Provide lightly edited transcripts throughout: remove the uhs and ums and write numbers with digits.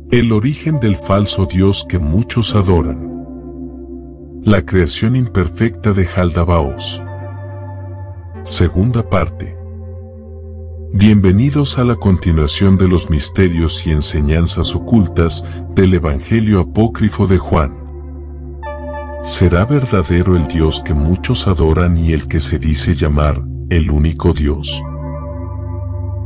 El origen del falso Dios que muchos adoran. La creación imperfecta de Jaldabaoth. Segunda parte. Bienvenidos a la continuación de los misterios y enseñanzas ocultas del Evangelio apócrifo de Juan. ¿Será verdadero el Dios que muchos adoran y el que se dice llamar el único Dios?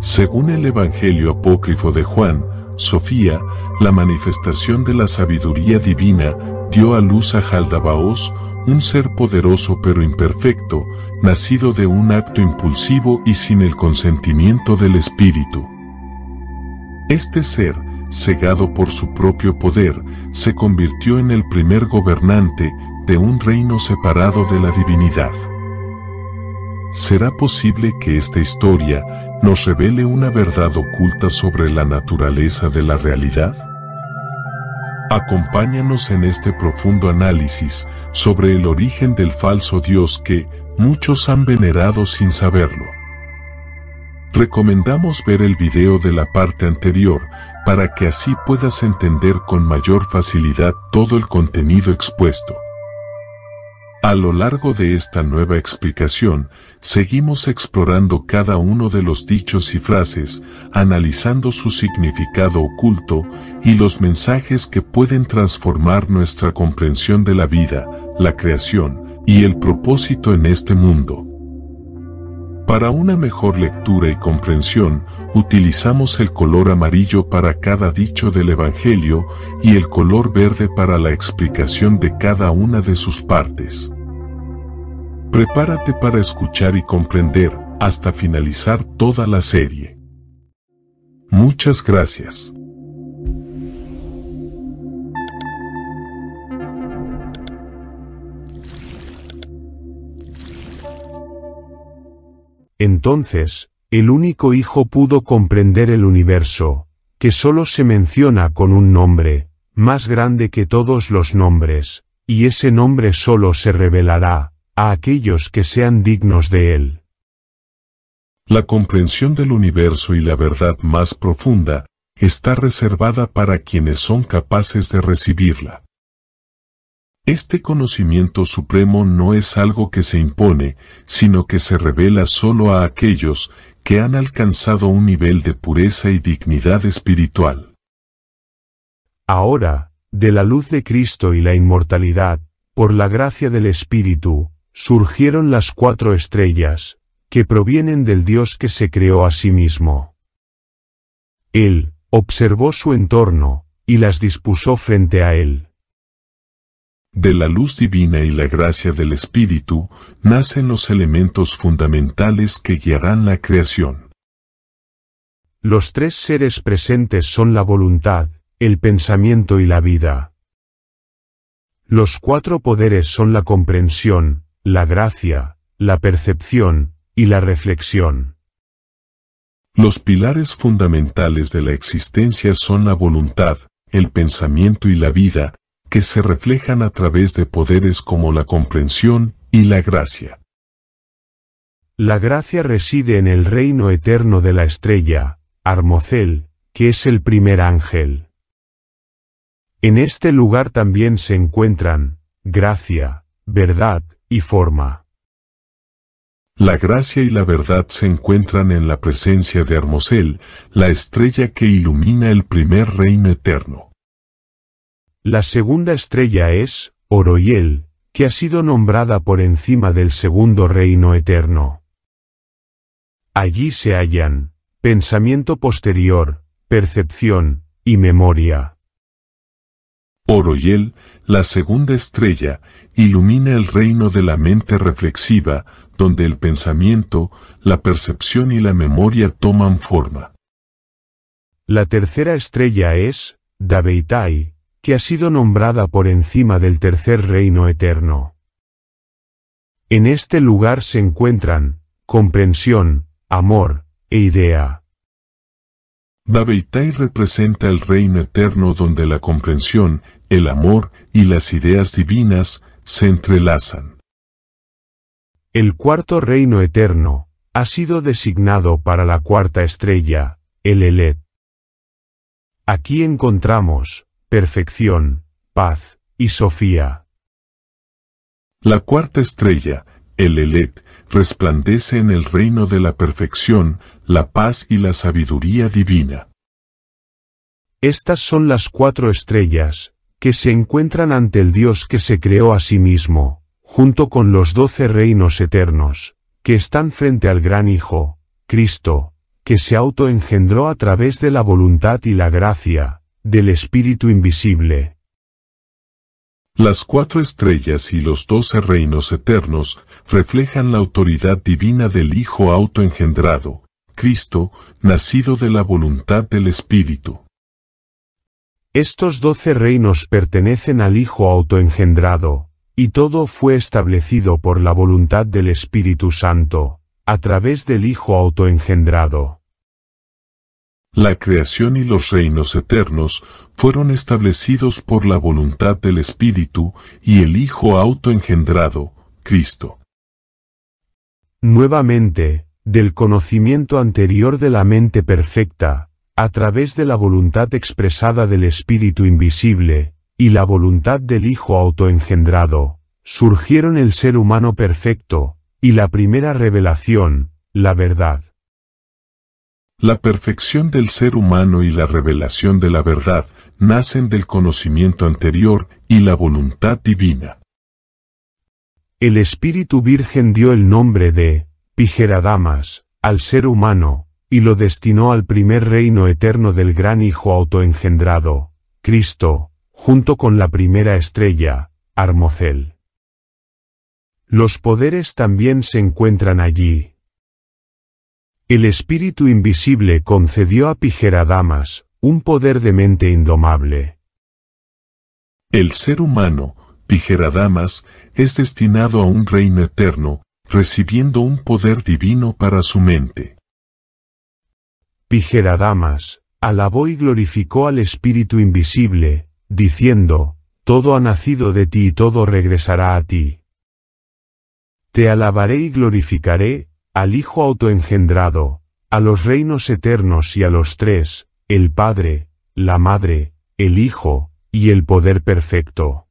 Según el Evangelio apócrifo de Juan, Sofía, la manifestación de la sabiduría divina, dio a luz a Jaldabaoth, un ser poderoso pero imperfecto, nacido de un acto impulsivo y sin el consentimiento del espíritu. Este ser, cegado por su propio poder, se convirtió en el primer gobernante de un reino separado de la divinidad. ¿Será posible que esta historia nos revele una verdad oculta sobre la naturaleza de la realidad? Acompáñanos en este profundo análisis sobre el origen del falso Dios que muchos han venerado sin saberlo. Recomendamos ver el video de la parte anterior para que así puedas entender con mayor facilidad todo el contenido expuesto. A lo largo de esta nueva explicación, seguimos explorando cada uno de los dichos y frases, analizando su significado oculto y los mensajes que pueden transformar nuestra comprensión de la vida, la creación y el propósito en este mundo. Para una mejor lectura y comprensión, utilizamos el color amarillo para cada dicho del Evangelio y el color verde para la explicación de cada una de sus partes. Prepárate para escuchar y comprender hasta finalizar toda la serie. Muchas gracias. Entonces, el único Hijo pudo comprender el universo, que solo se menciona con un nombre, más grande que todos los nombres, y ese nombre solo se revelará a aquellos que sean dignos de él. La comprensión del universo y la verdad más profunda está reservada para quienes son capaces de recibirla. Este conocimiento supremo no es algo que se impone, sino que se revela solo a aquellos que han alcanzado un nivel de pureza y dignidad espiritual. Ahora, de la luz de Cristo y la inmortalidad, por la gracia del Espíritu, surgieron las 4 estrellas, que provienen del Dios que se creó a sí mismo. Él observó su entorno, y las dispuso frente a él. De la luz divina y la gracia del Espíritu, nacen los elementos fundamentales que guiarán la creación. Los 3 seres presentes son la voluntad, el pensamiento y la vida. Los 4 poderes son la comprensión, la gracia, la percepción y la reflexión. Los pilares fundamentales de la existencia son la voluntad, el pensamiento y la vida, que se reflejan a través de poderes como la comprensión y la gracia. La gracia reside en el reino eterno de la estrella, Armocel, que es el primer ángel. En este lugar también se encuentran gracia, verdad y forma. La gracia y la verdad se encuentran en la presencia de Armocel, la estrella que ilumina el primer reino eterno. La segunda estrella es Oroyel, que ha sido nombrada por encima del segundo reino eterno. Allí se hallan pensamiento posterior, percepción y memoria. Oroyel, la segunda estrella, ilumina el reino de la mente reflexiva, donde el pensamiento, la percepción y la memoria toman forma. La tercera estrella es Dabeitai, que ha sido nombrada por encima del tercer reino eterno. En este lugar se encuentran comprensión, amor e idea. Dabeitai representa el reino eterno donde la comprensión, el amor y las ideas divinas se entrelazan. El cuarto reino eterno ha sido designado para la cuarta estrella, el Elet. Aquí encontramos perfección, paz y Sofía. La cuarta estrella, el Elet, resplandece en el reino de la perfección, la paz y la sabiduría divina. Estas son las 4 estrellas, que se encuentran ante el Dios que se creó a sí mismo, junto con los 12 reinos eternos, que están frente al gran Hijo, Cristo, que se autoengendró a través de la voluntad y la gracia, del Espíritu invisible. Las 4 estrellas y los 12 reinos eternos reflejan la autoridad divina del Hijo autoengendrado, Cristo, nacido de la voluntad del Espíritu. Estos 12 reinos pertenecen al Hijo autoengendrado, y todo fue establecido por la voluntad del Espíritu Santo, a través del Hijo autoengendrado. La creación y los reinos eternos fueron establecidos por la voluntad del Espíritu y el Hijo autoengendrado, Cristo. Nuevamente, del conocimiento anterior de la mente perfecta, a través de la voluntad expresada del Espíritu invisible, y la voluntad del Hijo autoengendrado, surgieron el ser humano perfecto, y la primera revelación, la verdad. La perfección del ser humano y la revelación de la verdad nacen del conocimiento anterior y la voluntad divina. El Espíritu Virgen dio el nombre de Pigera-Damas al ser humano, y lo destinó al primer reino eterno del gran Hijo autoengendrado, Cristo, junto con la primera estrella, Armocel. Los poderes también se encuentran allí. El Espíritu invisible concedió a Pigera-Damas un poder de mente indomable. El ser humano, Pigera-Damas, es destinado a un reino eterno, recibiendo un poder divino para su mente. Pigera-Damas alabó y glorificó al Espíritu invisible, diciendo, todo ha nacido de ti y todo regresará a ti. Te alabaré y glorificaré, al Hijo autoengendrado, a los reinos eternos y a los 3, el Padre, la Madre, el Hijo, y el poder perfecto.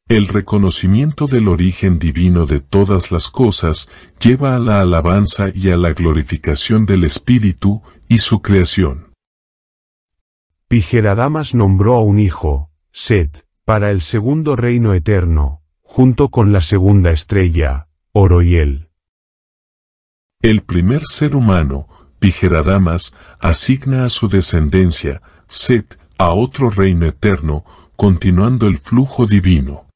El reconocimiento del origen divino de todas las cosas lleva a la alabanza y a la glorificación del Espíritu y su creación. Pigera-Damas nombró a un hijo, Set, para el segundo reino eterno, junto con la segunda estrella, Oroiel. El primer ser humano, Pigera-Damas, asigna a su descendencia, Set, a otro reino eterno, continuando el flujo divino.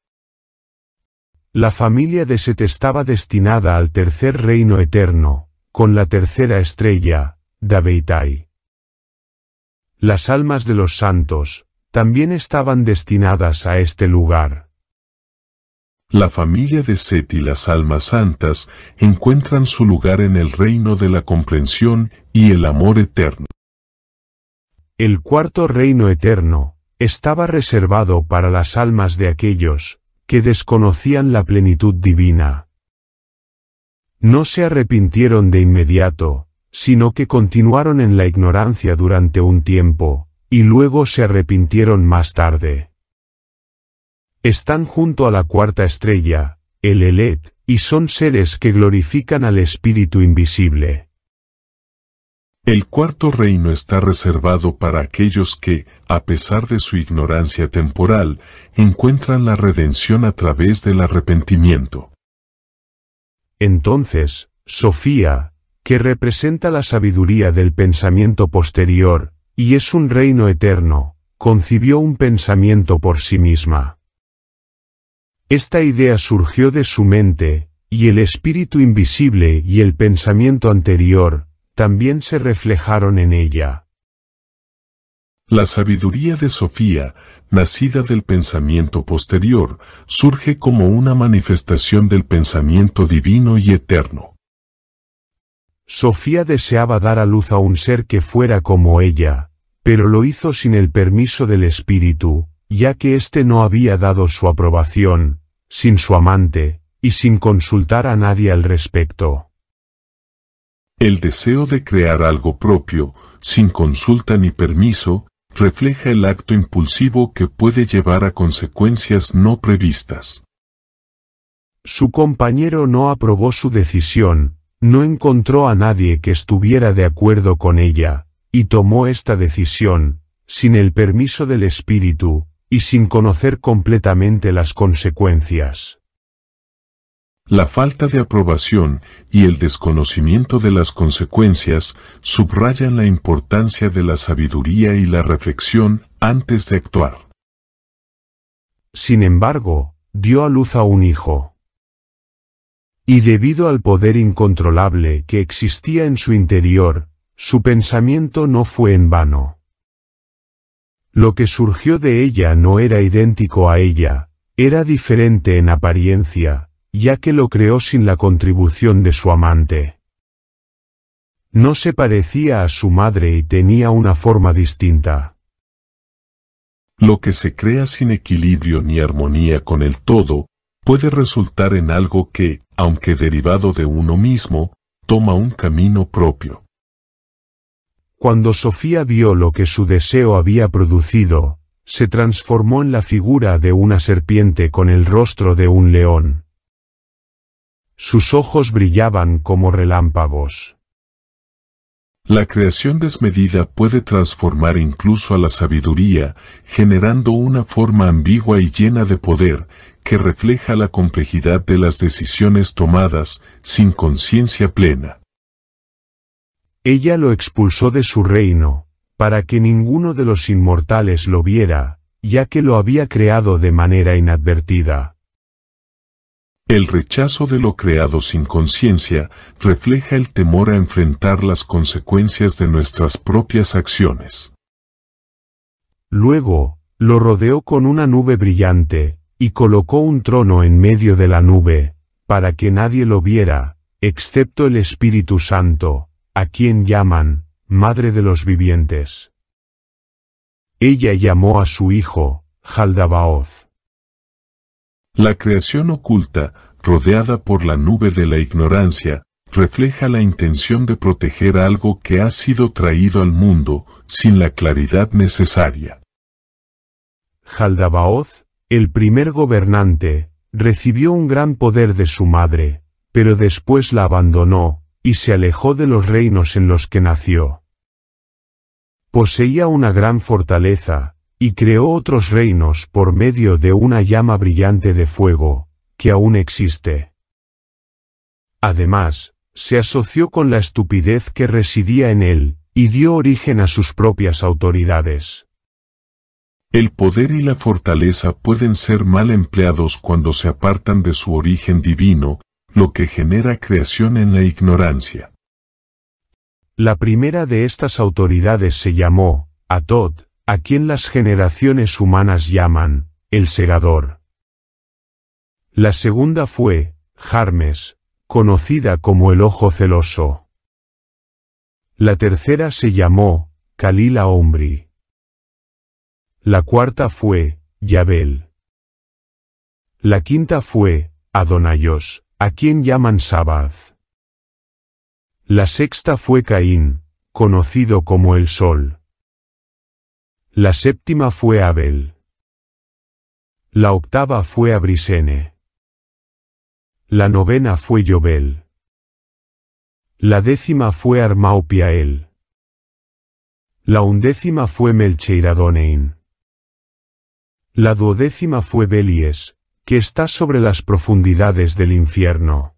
La familia de Set estaba destinada al tercer reino eterno, con la tercera estrella, Dabeitai. Las almas de los santos, también estaban destinadas a este lugar. La familia de Set y las almas santas encuentran su lugar en el reino de la comprensión y el amor eterno. El cuarto reino eterno estaba reservado para las almas de aquellos que desconocían la plenitud divina. No se arrepintieron de inmediato, sino que continuaron en la ignorancia durante un tiempo, y luego se arrepintieron más tarde. Están junto a la cuarta estrella, el Elet, y son seres que glorifican al Espíritu invisible. El cuarto reino está reservado para aquellos que, a pesar de su ignorancia temporal, encuentran la redención a través del arrepentimiento. Entonces, Sofía, que representa la sabiduría del pensamiento posterior, y es un reino eterno, concibió un pensamiento por sí misma. Esta idea surgió de su mente, y el espíritu invisible y el pensamiento anterior, también se reflejaron en ella. La sabiduría de Sofía, nacida del pensamiento posterior, surge como una manifestación del pensamiento divino y eterno. Sofía deseaba dar a luz a un ser que fuera como ella, pero lo hizo sin el permiso del espíritu, ya que éste no había dado su aprobación, sin su amante, y sin consultar a nadie al respecto. El deseo de crear algo propio sin consulta ni permiso, refleja el acto impulsivo que puede llevar a consecuencias no previstas. Su compañero no aprobó su decisión, no encontró a nadie que estuviera de acuerdo con ella, y tomó esta decisión, sin el permiso del Espíritu, y sin conocer completamente las consecuencias. La falta de aprobación y el desconocimiento de las consecuencias subrayan la importancia de la sabiduría y la reflexión antes de actuar. Sin embargo, dio a luz a un hijo. Y debido al poder incontrolable que existía en su interior, su pensamiento no fue en vano. Lo que surgió de ella no era idéntico a ella, era diferente en apariencia, ya que lo creó sin la contribución de su amante. No se parecía a su madre y tenía una forma distinta. Lo que se crea sin equilibrio ni armonía con el todo, puede resultar en algo que, aunque derivado de uno mismo, toma un camino propio. Cuando Sofía vio lo que su deseo había producido, se transformó en la figura de una serpiente con el rostro de un león. Sus ojos brillaban como relámpagos. La creación desmedida puede transformar incluso a la sabiduría, generando una forma ambigua y llena de poder, que refleja la complejidad de las decisiones tomadas, sin conciencia plena. Ella lo expulsó de su reino, para que ninguno de los inmortales lo viera, ya que lo había creado de manera inadvertida. El rechazo de lo creado sin conciencia refleja el temor a enfrentar las consecuencias de nuestras propias acciones. Luego, lo rodeó con una nube brillante, y colocó un trono en medio de la nube, para que nadie lo viera, excepto el Espíritu Santo, a quien llaman Madre de los Vivientes. Ella llamó a su hijo, Jaldabaoth. La creación oculta, rodeada por la nube de la ignorancia, refleja la intención de proteger algo que ha sido traído al mundo, sin la claridad necesaria. Jaldabaoth, el primer gobernante, recibió un gran poder de su madre, pero después la abandonó, y se alejó de los reinos en los que nació. Poseía una gran fortaleza, y creó otros reinos por medio de una llama brillante de fuego, que aún existe. Además, se asoció con la estupidez que residía en él, y dio origen a sus propias autoridades. El poder y la fortaleza pueden ser mal empleados cuando se apartan de su origen divino, lo que genera creación en la ignorancia. La primera de estas autoridades se llamó Atod, a quien las generaciones humanas llaman el segador. La segunda fue Jarmes, conocida como el ojo celoso. La tercera se llamó Kalila Ombri. La cuarta fue Yabel. La quinta fue Adonayos, a quien llaman Sabath. La sexta fue Caín, conocido como el sol. La séptima fue Abel. La octava fue Abrisene. La novena fue Yobel. La décima fue Armaupiael. La undécima fue Melcheiradonein. La duodécima fue Belies, que está sobre las profundidades del infierno.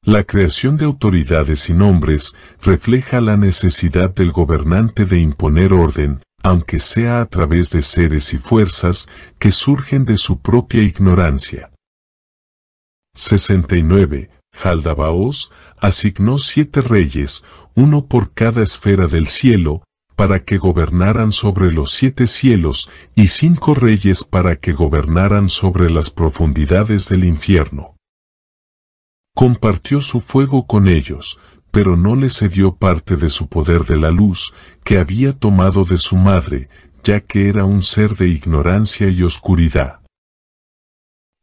La creación de autoridades y nombres refleja la necesidad del gobernante de imponer orden, aunque sea a través de seres y fuerzas que surgen de su propia ignorancia. 69. Jaldabaoth asignó 7 reyes, uno por cada esfera del cielo, para que gobernaran sobre los 7 cielos, y 5 reyes para que gobernaran sobre las profundidades del infierno. Compartió su fuego con ellos, pero no les cedió parte de su poder de la luz, que había tomado de su madre, ya que era un ser de ignorancia y oscuridad.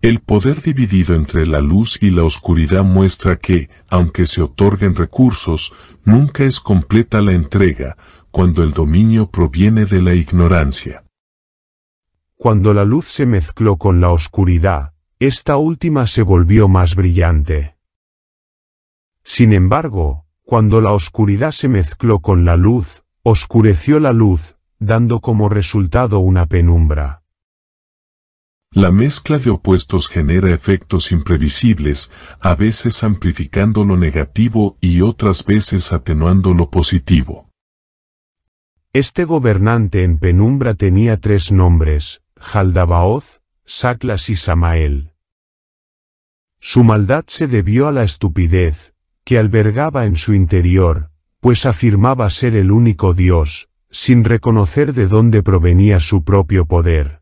El poder dividido entre la luz y la oscuridad muestra que, aunque se otorguen recursos, nunca es completa la entrega, cuando el dominio proviene de la ignorancia. Cuando la luz se mezcló con la oscuridad, esta última se volvió más brillante. Sin embargo, cuando la oscuridad se mezcló con la luz, oscureció la luz, dando como resultado una penumbra. La mezcla de opuestos genera efectos imprevisibles, a veces amplificando lo negativo y otras veces atenuando lo positivo. Este gobernante en penumbra tenía 3 nombres: Jaldabaoth, Saclas y Samael. Su maldad se debió a la estupidez que albergaba en su interior, pues afirmaba ser el único Dios, sin reconocer de dónde provenía su propio poder.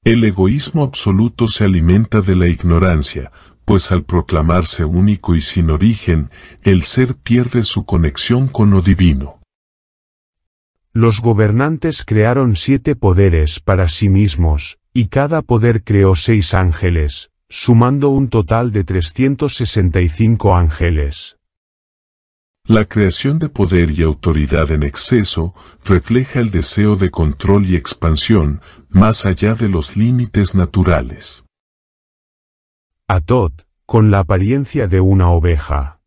El egoísmo absoluto se alimenta de la ignorancia, pues al proclamarse único y sin origen, el ser pierde su conexión con lo divino. Los gobernantes crearon 7 poderes para sí mismos, y cada poder creó 6 ángeles, sumando un total de 365 ángeles. La creación de poder y autoridad en exceso refleja el deseo de control y expansión, más allá de los límites naturales. Atot, con la apariencia de una oveja.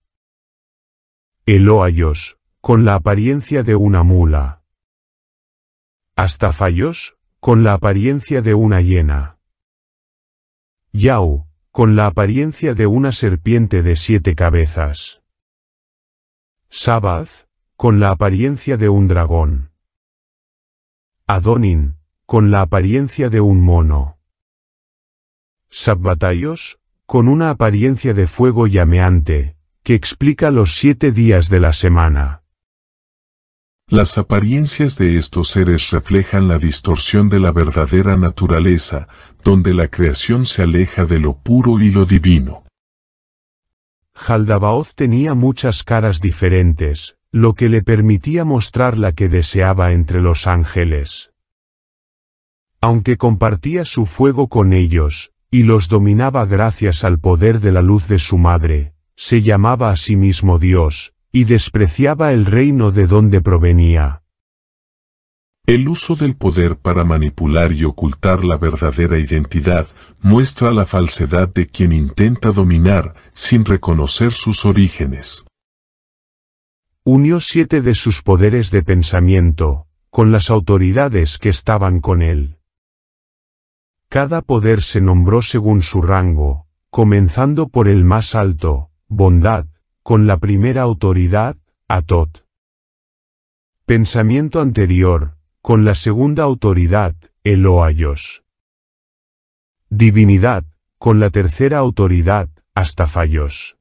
Eloayos, con la apariencia de una mula. Astafayos, con la apariencia de una hiena. Yau, con la apariencia de una serpiente de 7 cabezas. Sabath, con la apariencia de un dragón. Adonin, con la apariencia de un mono. Sabbatayos, con una apariencia de fuego llameante, que explica los 7 días de la semana. Las apariencias de estos seres reflejan la distorsión de la verdadera naturaleza, donde la creación se aleja de lo puro y lo divino. Jaldabaoth tenía muchas caras diferentes, lo que le permitía mostrar la que deseaba entre los ángeles. Aunque compartía su fuego con ellos, y los dominaba gracias al poder de la luz de su madre, se llamaba a sí mismo Dios, y despreciaba el reino de donde provenía. El uso del poder para manipular y ocultar la verdadera identidad muestra la falsedad de quien intenta dominar sin reconocer sus orígenes. Unió 7 de sus poderes de pensamiento, con las autoridades que estaban con él. Cada poder se nombró según su rango, comenzando por el más alto, bondad, con la primera autoridad, Atot. Pensamiento anterior, con la segunda autoridad, Eloayos. Divinidad, con la tercera autoridad, Astafayos.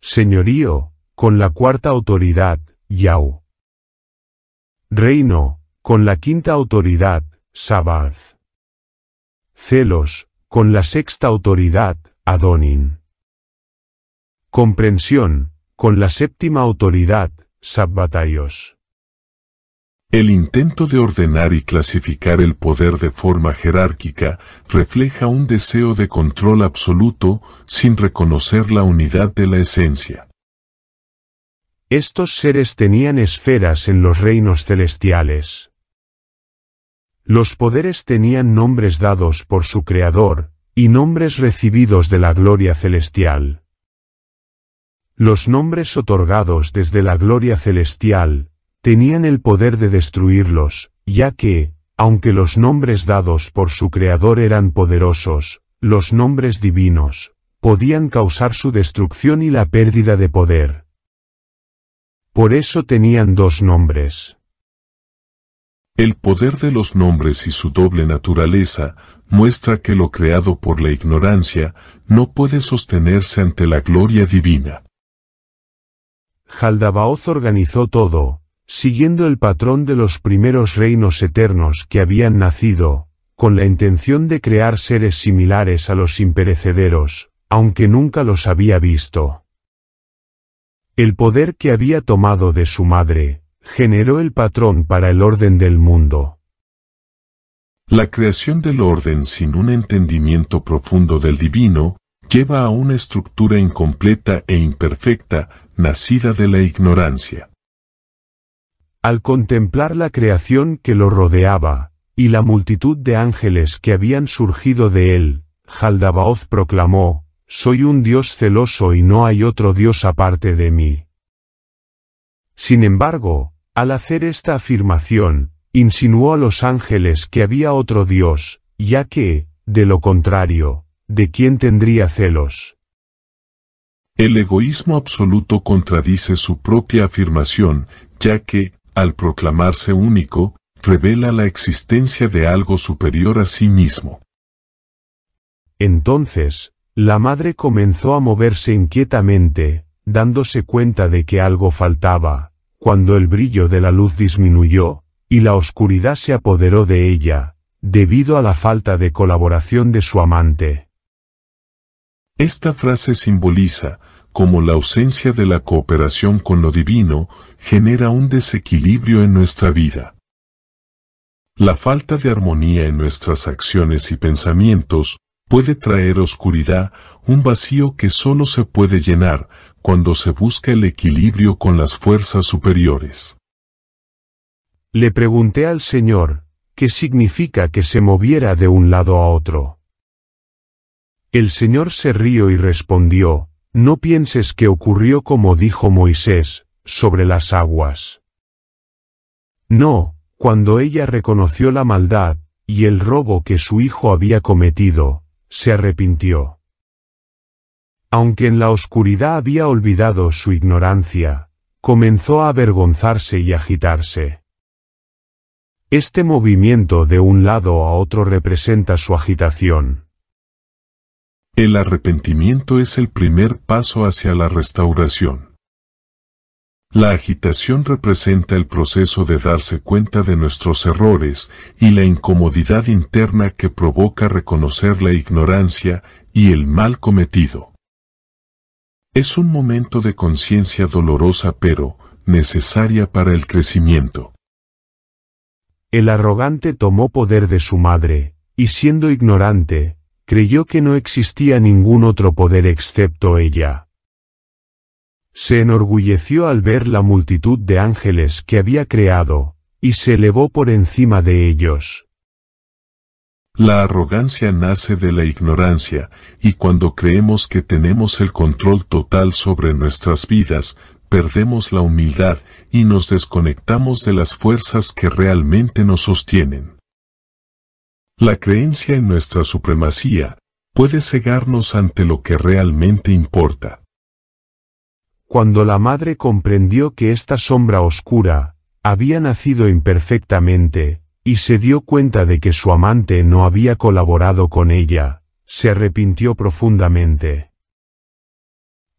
Señorío, con la cuarta autoridad, Yau. Reino, con la quinta autoridad, Sabath. Celos, con la sexta autoridad, Adonin. Comprensión, con la séptima autoridad, Sabbatayos. El intento de ordenar y clasificar el poder de forma jerárquica refleja un deseo de control absoluto sin reconocer la unidad de la esencia. Estos seres tenían esferas en los reinos celestiales. Los poderes tenían nombres dados por su creador, y nombres recibidos de la gloria celestial. Los nombres otorgados desde la gloria celestial tenían el poder de destruirlos, ya que, aunque los nombres dados por su creador eran poderosos, los nombres divinos podían causar su destrucción y la pérdida de poder. Por eso tenían 2 nombres. El poder de los nombres y su doble naturaleza muestra que lo creado por la ignorancia no puede sostenerse ante la gloria divina. Jaldabaoth organizó todo, siguiendo el patrón de los primeros reinos eternos que habían nacido, con la intención de crear seres similares a los imperecederos, aunque nunca los había visto. El poder que había tomado de su madre generó el patrón para el orden del mundo. La creación del orden sin un entendimiento profundo del divino, lleva a una estructura incompleta e imperfecta, nacida de la ignorancia. Al contemplar la creación que lo rodeaba, y la multitud de ángeles que habían surgido de él, Jaldabaoth proclamó: «Soy un Dios celoso y no hay otro Dios aparte de mí». Sin embargo, al hacer esta afirmación, insinuó a los ángeles que había otro Dios, ya que, de lo contrario, ¿de quién tendría celos? El egoísmo absoluto contradice su propia afirmación, ya que, al proclamarse único, revela la existencia de algo superior a sí mismo. Entonces, la madre comenzó a moverse inquietamente, dándose cuenta de que algo faltaba, cuando el brillo de la luz disminuyó, y la oscuridad se apoderó de ella, debido a la falta de colaboración de su amante. Esta frase simboliza, como la ausencia de la cooperación con lo divino, genera un desequilibrio en nuestra vida. La falta de armonía en nuestras acciones y pensamientos puede traer oscuridad, un vacío que solo se puede llenar cuando se busca el equilibrio con las fuerzas superiores. Le pregunté al Señor, ¿qué significa que se moviera de un lado a otro? El Señor se rió y respondió: «No pienses que ocurrió como dijo Moisés, sobre las aguas. No, cuando ella reconoció la maldad, y el robo que su hijo había cometido, se arrepintió. Aunque en la oscuridad había olvidado su ignorancia, comenzó a avergonzarse y agitarse». Este movimiento de un lado a otro representa su agitación. El arrepentimiento es el primer paso hacia la restauración. La agitación representa el proceso de darse cuenta de nuestros errores y la incomodidad interna que provoca reconocer la ignorancia y el mal cometido. Es un momento de conciencia dolorosa pero necesaria para el crecimiento. El arrogante tomó poder de su madre, y siendo ignorante, creyó que no existía ningún otro poder excepto ella. Se enorgulleció al ver la multitud de ángeles que había creado, y se elevó por encima de ellos. La arrogancia nace de la ignorancia, y cuando creemos que tenemos el control total sobre nuestras vidas, perdemos la humildad y nos desconectamos de las fuerzas que realmente nos sostienen. La creencia en nuestra supremacía puede cegarnos ante lo que realmente importa. Cuando la madre comprendió que esta sombra oscura había nacido imperfectamente, y se dio cuenta de que su amante no había colaborado con ella, se arrepintió profundamente.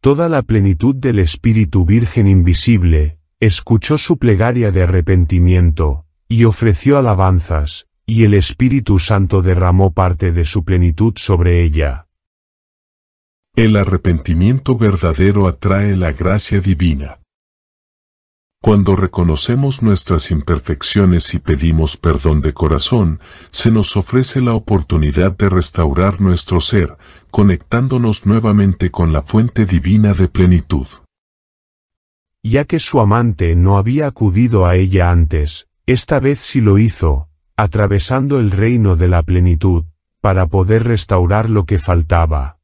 Toda la plenitud del Espíritu Virgen Invisible escuchó su plegaria de arrepentimiento, y ofreció alabanzas, y el Espíritu Santo derramó parte de su plenitud sobre ella. El arrepentimiento verdadero atrae la gracia divina. Cuando reconocemos nuestras imperfecciones y pedimos perdón de corazón, se nos ofrece la oportunidad de restaurar nuestro ser, conectándonos nuevamente con la fuente divina de plenitud. Ya que su amante no había acudido a ella antes, esta vez sí lo hizo, atravesando el reino de la plenitud, para poder restaurar lo que faltaba.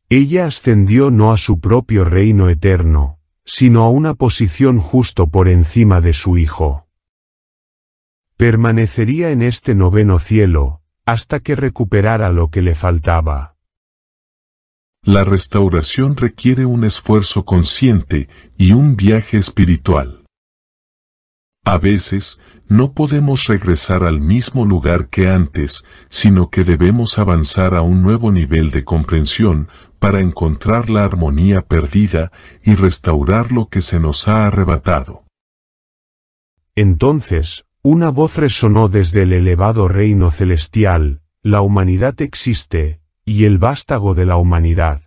Ella ascendió no a su propio reino eterno, sino a una posición justo por encima de su hijo. Permanecería en este noveno cielo, hasta que recuperara lo que le faltaba. La restauración requiere un esfuerzo consciente y un viaje espiritual. A veces, no podemos regresar al mismo lugar que antes, sino que debemos avanzar a un nuevo nivel de comprensión para encontrar la armonía perdida y restaurar lo que se nos ha arrebatado. Entonces, una voz resonó desde el elevado reino celestial: «La humanidad existe, y el vástago de la humanidad».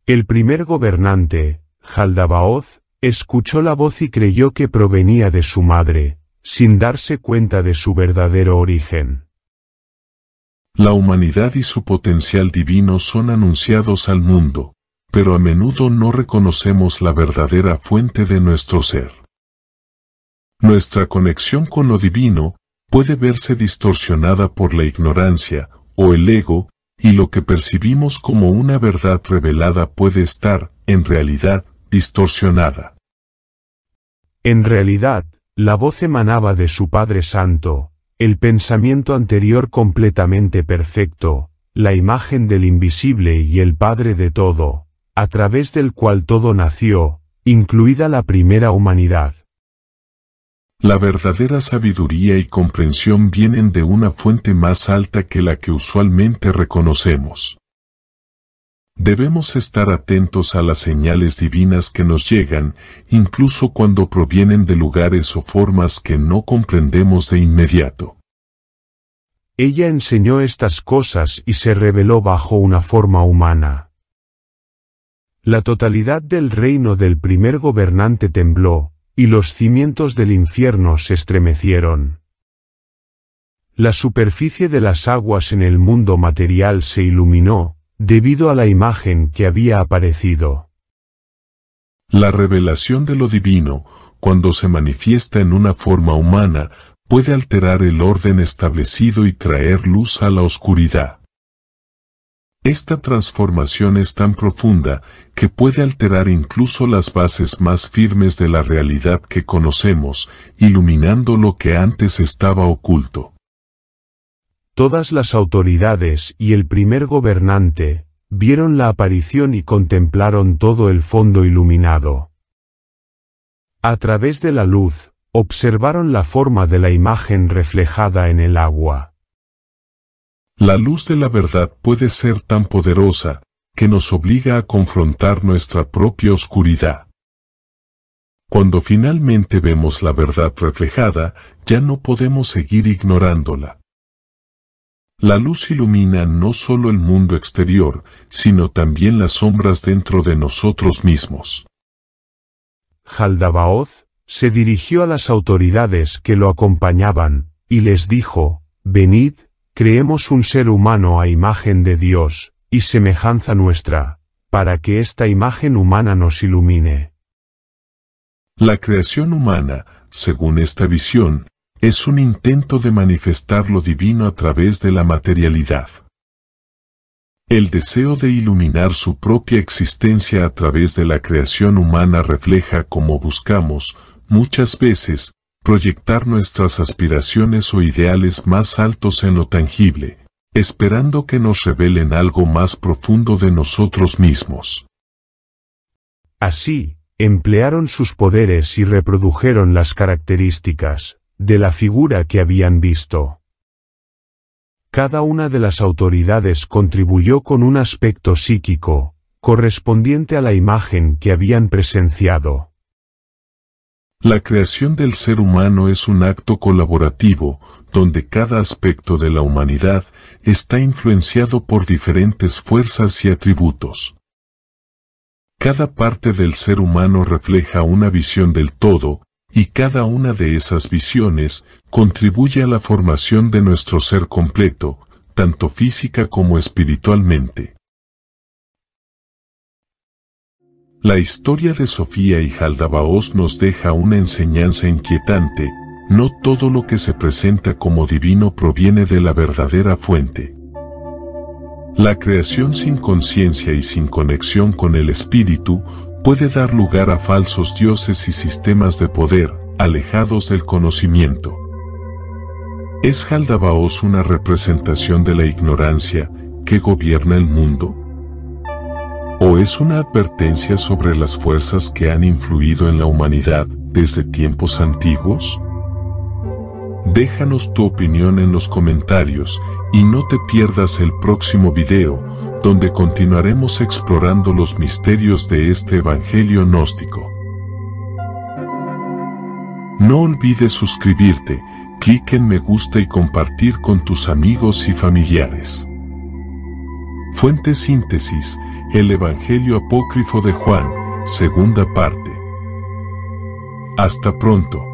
El primer gobernante, Jaldabaoth, escuchó la voz y creyó que provenía de su madre, sin darse cuenta de su verdadero origen. La humanidad y su potencial divino son anunciados al mundo, pero a menudo no reconocemos la verdadera fuente de nuestro ser. Nuestra conexión con lo divino puede verse distorsionada por la ignorancia o el ego, y lo que percibimos como una verdad revelada puede estar, en realidad, distorsionada. En realidad, la voz emanaba de su Padre Santo, el pensamiento anterior completamente perfecto, la imagen del invisible y el Padre de todo, a través del cual todo nació, incluida la primera humanidad. La verdadera sabiduría y comprensión vienen de una fuente más alta que la que usualmente reconocemos. Debemos estar atentos a las señales divinas que nos llegan, incluso cuando provienen de lugares o formas que no comprendemos de inmediato. Ella enseñó estas cosas y se reveló bajo una forma humana. La totalidad del reino del primer gobernante tembló, y los cimientos del infierno se estremecieron. La superficie de las aguas en el mundo material se iluminó, debido a la imagen que había aparecido. La revelación de lo divino, cuando se manifiesta en una forma humana, puede alterar el orden establecido y traer luz a la oscuridad. Esta transformación es tan profunda que puede alterar incluso las bases más firmes de la realidad que conocemos, iluminando lo que antes estaba oculto. Todas las autoridades y el primer gobernante vieron la aparición y contemplaron todo el fondo iluminado. A través de la luz, observaron la forma de la imagen reflejada en el agua. La luz de la verdad puede ser tan poderosa, que nos obliga a confrontar nuestra propia oscuridad. Cuando finalmente vemos la verdad reflejada, ya no podemos seguir ignorándola. La luz ilumina no solo el mundo exterior, sino también las sombras dentro de nosotros mismos. Jaldabaoth se dirigió a las autoridades que lo acompañaban, y les dijo: «Venid, creemos un ser humano a imagen de Dios, y semejanza nuestra, para que esta imagen humana nos ilumine». La creación humana, según esta visión, es un intento de manifestar lo divino a través de la materialidad. El deseo de iluminar su propia existencia a través de la creación humana refleja cómo buscamos, muchas veces, proyectar nuestras aspiraciones o ideales más altos en lo tangible, esperando que nos revelen algo más profundo de nosotros mismos. Así, emplearon sus poderes y reprodujeron las características de la figura que habían visto. Cada una de las autoridades contribuyó con un aspecto psíquico, correspondiente a la imagen que habían presenciado. La creación del ser humano es un acto colaborativo, donde cada aspecto de la humanidad está influenciado por diferentes fuerzas y atributos. Cada parte del ser humano refleja una visión del todo, y cada una de esas visiones contribuye a la formación de nuestro ser completo, tanto física como espiritualmente. La historia de Sofía y Jaldabaoth nos deja una enseñanza inquietante: no todo lo que se presenta como divino proviene de la verdadera fuente. La creación sin conciencia y sin conexión con el espíritu puede dar lugar a falsos dioses y sistemas de poder, alejados del conocimiento. ¿Es Jaldabaoth una representación de la ignorancia que gobierna el mundo? ¿O es una advertencia sobre las fuerzas que han influido en la humanidad desde tiempos antiguos? Déjanos tu opinión en los comentarios y no te pierdas el próximo video, donde continuaremos explorando los misterios de este evangelio gnóstico. No olvides suscribirte, clic en me gusta y compartir con tus amigos y familiares. Fuente Síntesis, el Evangelio Apócrifo de Juan, segunda parte. Hasta pronto.